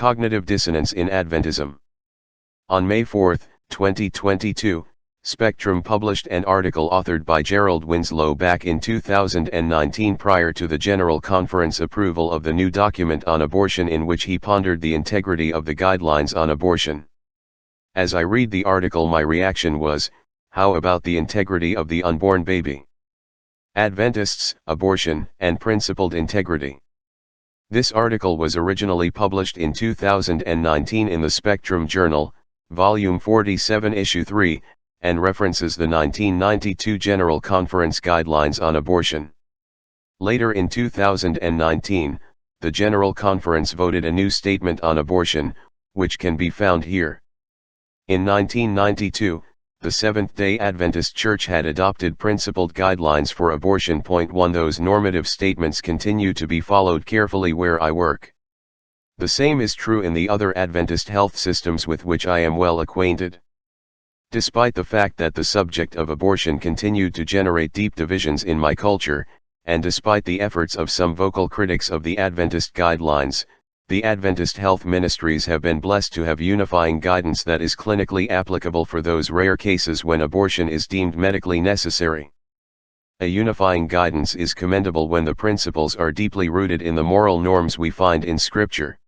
Cognitive Dissonance in Adventism. On May 4, 2022, Spectrum published an article authored by Gerald Winslow back in 2019 prior to the General Conference approval of the new document on abortion, in which he pondered the integrity of the guidelines on abortion. As I read the article, my reaction was, how about the integrity of the unborn baby? Adventists, abortion, and principled integrity. This article was originally published in 2019 in the Spectrum Journal, Volume 47, Issue 3, and references the 1992 General Conference Guidelines on Abortion. Later in 2019, the General Conference voted a new statement on abortion, which can be found here. In 1992, the Seventh-day Adventist Church had adopted principled guidelines for abortion. 1 Those normative statements continue to be followed carefully where I work. The same is true in the other Adventist health systems with which I am well acquainted. Despite the fact that the subject of abortion continued to generate deep divisions in my culture, and despite the efforts of some vocal critics of the Adventist guidelines, the Adventist health ministries have been blessed to have unifying guidance that is clinically applicable for those rare cases when abortion is deemed medically necessary. A unifying guidance is commendable when the principles are deeply rooted in the moral norms we find in Scripture.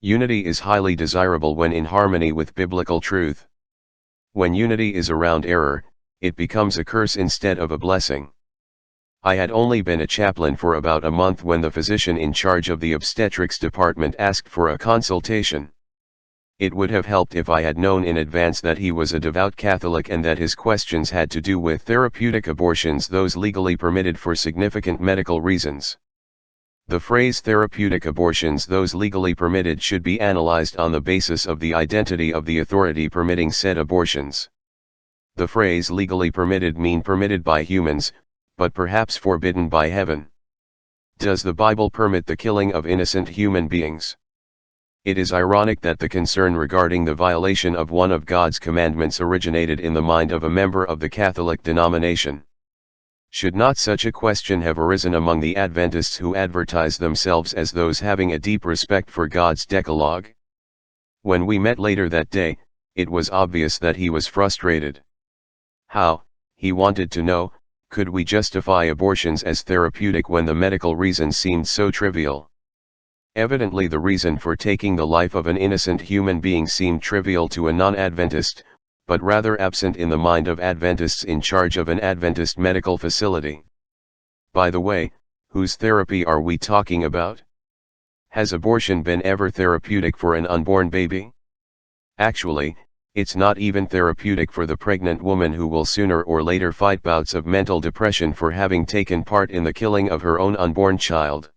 Unity is highly desirable when in harmony with biblical truth. When unity is around error, it becomes a curse instead of a blessing. I had only been a chaplain for about a month when the physician in charge of the obstetrics department asked for a consultation. It would have helped if I had known in advance that he was a devout Catholic and that his questions had to do with therapeutic abortions, those legally permitted for significant medical reasons. The phrase therapeutic abortions, those legally permitted, should be analyzed on the basis of the identity of the authority permitting said abortions. The phrase legally permitted mean permitted by humans, but perhaps forbidden by heaven. Does the Bible permit the killing of innocent human beings? It is ironic that the concern regarding the violation of one of God's commandments originated in the mind of a member of the Catholic denomination. Should not such a question have arisen among the Adventists who advertise themselves as those having a deep respect for God's Decalogue? When we met later that day, it was obvious that he was frustrated. How, he wanted to know, could we justify abortions as therapeutic when the medical reasons seemed so trivial? Evidently the reason for taking the life of an innocent human being seemed trivial to a non-Adventist, but rather absent in the mind of Adventists in charge of an Adventist medical facility. By the way, whose therapy are we talking about? Has abortion been ever therapeutic for an unborn baby? Actually, it's not even therapeutic for the pregnant woman who will sooner or later fight bouts of mental depression for having taken part in the killing of her own unborn child.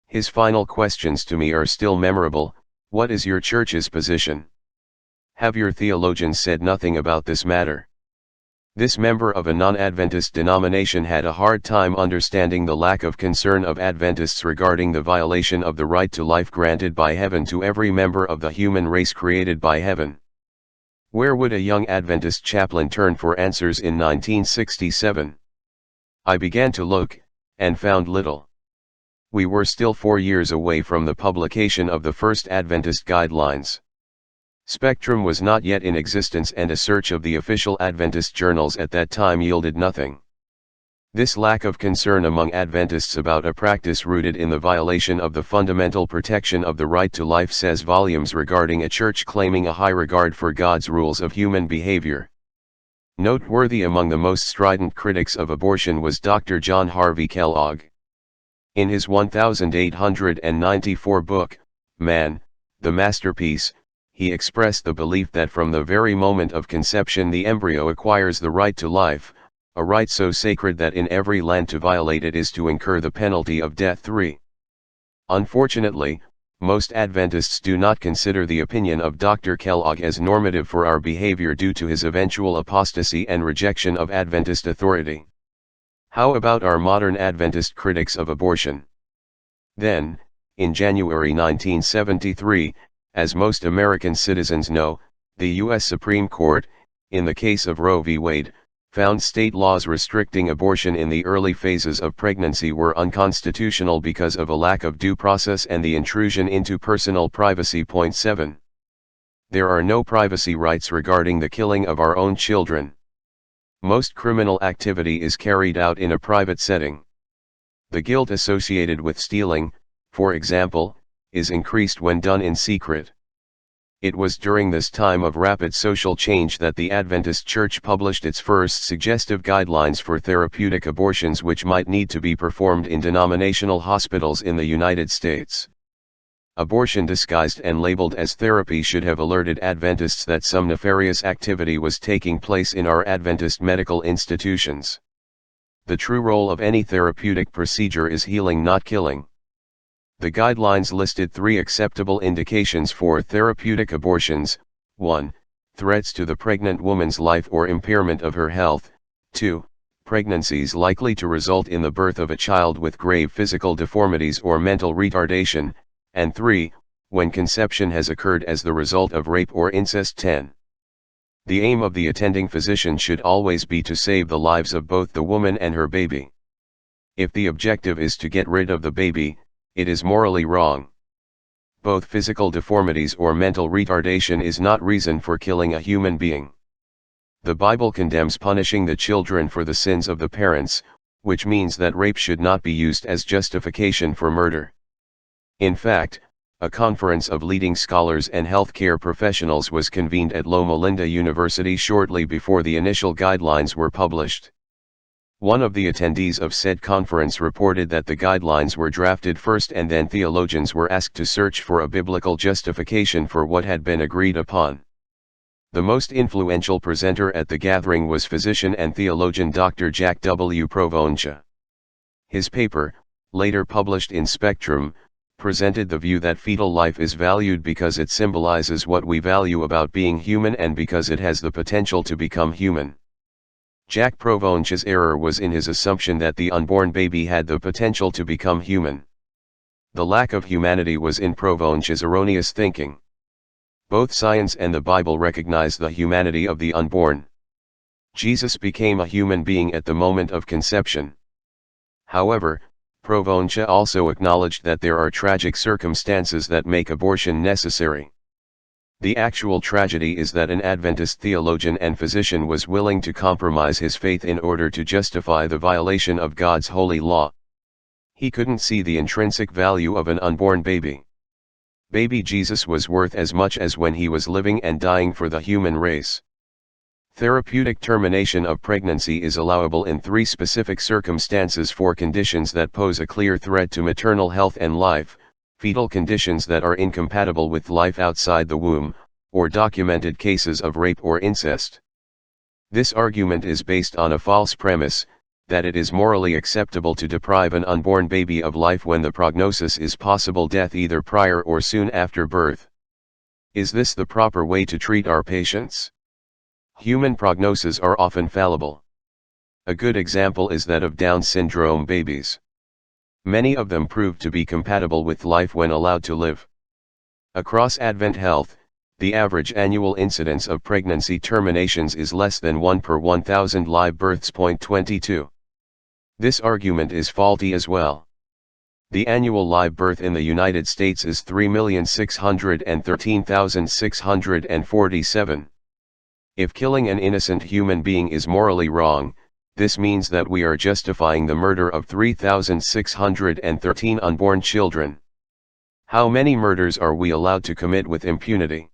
His final questions to me are still memorable. What is your church's position? Have your theologians said nothing about this matter? This member of a non-Adventist denomination had a hard time understanding the lack of concern of Adventists regarding the violation of the right to life granted by heaven to every member of the human race created by heaven. Where would a young Adventist chaplain turn for answers in 1967? I began to look, and found little. We were still 4 years away from the publication of the first Adventist guidelines. Spectrum was not yet in existence, and a search of the official Adventist journals at that time yielded nothing. This lack of concern among Adventists about a practice rooted in the violation of the fundamental protection of the right to life says volumes regarding a church claiming a high regard for God's rules of human behavior. Noteworthy among the most strident critics of abortion was Dr. John Harvey Kellogg. In his 1894 book, Man, the Masterpiece, he expressed the belief that from the very moment of conception the embryo acquires the right to life, a right so sacred that in every land to violate it is to incur the penalty of death. 3. Unfortunately, most Adventists do not consider the opinion of Dr. Kellogg as normative for our behavior due to his eventual apostasy and rejection of Adventist authority. How about our modern Adventist critics of abortion? Then, in January 1973, as most American citizens know, the U.S. Supreme Court, in the case of Roe v. Wade, found state laws restricting abortion in the early phases of pregnancy were unconstitutional because of a lack of due process and the intrusion into personal privacy. Point 7. There are no privacy rights regarding the killing of our own children. Most criminal activity is carried out in a private setting. The guilt associated with stealing, for example, is increased when done in secret. It was during this time of rapid social change that the Adventist Church published its first suggestive guidelines for therapeutic abortions, which might need to be performed in denominational hospitals in the United States. Abortion disguised and labeled as therapy should have alerted Adventists that some nefarious activity was taking place in our Adventist medical institutions. The true role of any therapeutic procedure is healing, not killing. The guidelines listed 3 acceptable indications for therapeutic abortions: 1. Threats to the pregnant woman's life or impairment of her health; 2. Pregnancies likely to result in the birth of a child with grave physical deformities or mental retardation; and 3. When conception has occurred as the result of rape or incest. 10. The aim of the attending physician should always be to save the lives of both the woman and her baby. If the objective is to get rid of the baby, it is morally wrong. Both physical deformities or mental retardation is not reason for killing a human being. The Bible condemns punishing the children for the sins of the parents, which means that rape should not be used as justification for murder. In fact, a conference of leading scholars and healthcare professionals was convened at Loma Linda University shortly before the initial guidelines were published. One of the attendees of said conference reported that the guidelines were drafted first and then theologians were asked to search for a biblical justification for what had been agreed upon. The most influential presenter at the gathering was physician and theologian Dr. Jack W. Provoncha. His paper, later published in Spectrum, presented the view that fetal life is valued because it symbolizes what we value about being human and because it has the potential to become human. Jack Provoncha's error was in his assumption that the unborn baby had the potential to become human. The lack of humanity was in Provoncha's erroneous thinking. Both science and the Bible recognize the humanity of the unborn. Jesus became a human being at the moment of conception. However, Provoncha also acknowledged that there are tragic circumstances that make abortion necessary. The actual tragedy is that an Adventist theologian and physician was willing to compromise his faith in order to justify the violation of God's holy law. He couldn't see the intrinsic value of an unborn baby. Baby Jesus was worth as much as when he was living and dying for the human race. Therapeutic termination of pregnancy is allowable in 3 specific circumstances: for conditions that pose a clear threat to maternal health and life, fetal conditions that are incompatible with life outside the womb, or documented cases of rape or incest. This argument is based on a false premise, that it is morally acceptable to deprive an unborn baby of life when the prognosis is possible death either prior or soon after birth. Is this the proper way to treat our patients? Human prognoses are often fallible. A good example is that of Down syndrome babies. Many of them proved to be compatible with life when allowed to live. Across Advent Health, the average annual incidence of pregnancy terminations is less than 1 per 1,000 live births. 22. This argument is faulty as well. The annual live birth in the United States is 3,613,647. If killing an innocent human being is morally wrong, this means that we are justifying the murder of 3,613 unborn children. How many murders are we allowed to commit with impunity?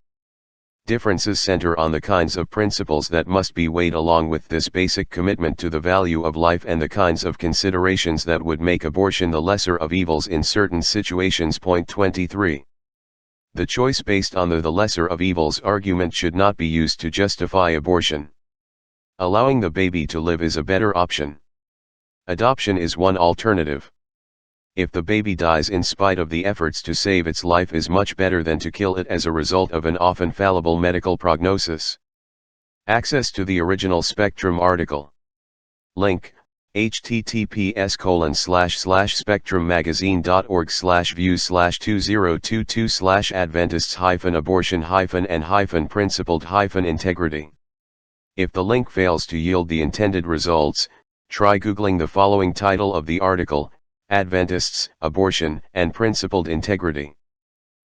Differences center on the kinds of principles that must be weighed along with this basic commitment to the value of life and the kinds of considerations that would make abortion the lesser of evils in certain situations. 23. The choice based on the lesser of evils argument should not be used to justify abortion. Allowing the baby to live is a better option. Adoption is one alternative. If the baby dies in spite of the efforts to save its life is much better than to kill it as a result of an often fallible medical prognosis. Access to the original Spectrum article. Link: https://spectrummagazine.org/views/2022/adventists-abortion-and-principled-integrity If the link fails to yield the intended results, try Googling the following title of the article: Adventists, Abortion, and Principled Integrity.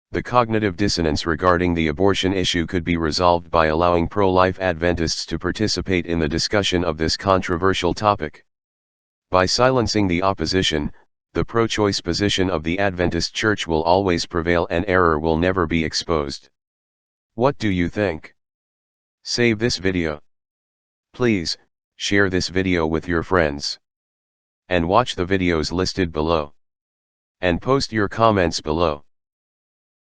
The cognitive dissonance regarding the abortion issue could be resolved by allowing pro-life Adventists to participate in the discussion of this controversial topic. By silencing the opposition, the pro-choice position of the Adventist Church will always prevail and error will never be exposed. What do you think? Save this video. Please, share this video with your friends. And watch the videos listed below. And post your comments below.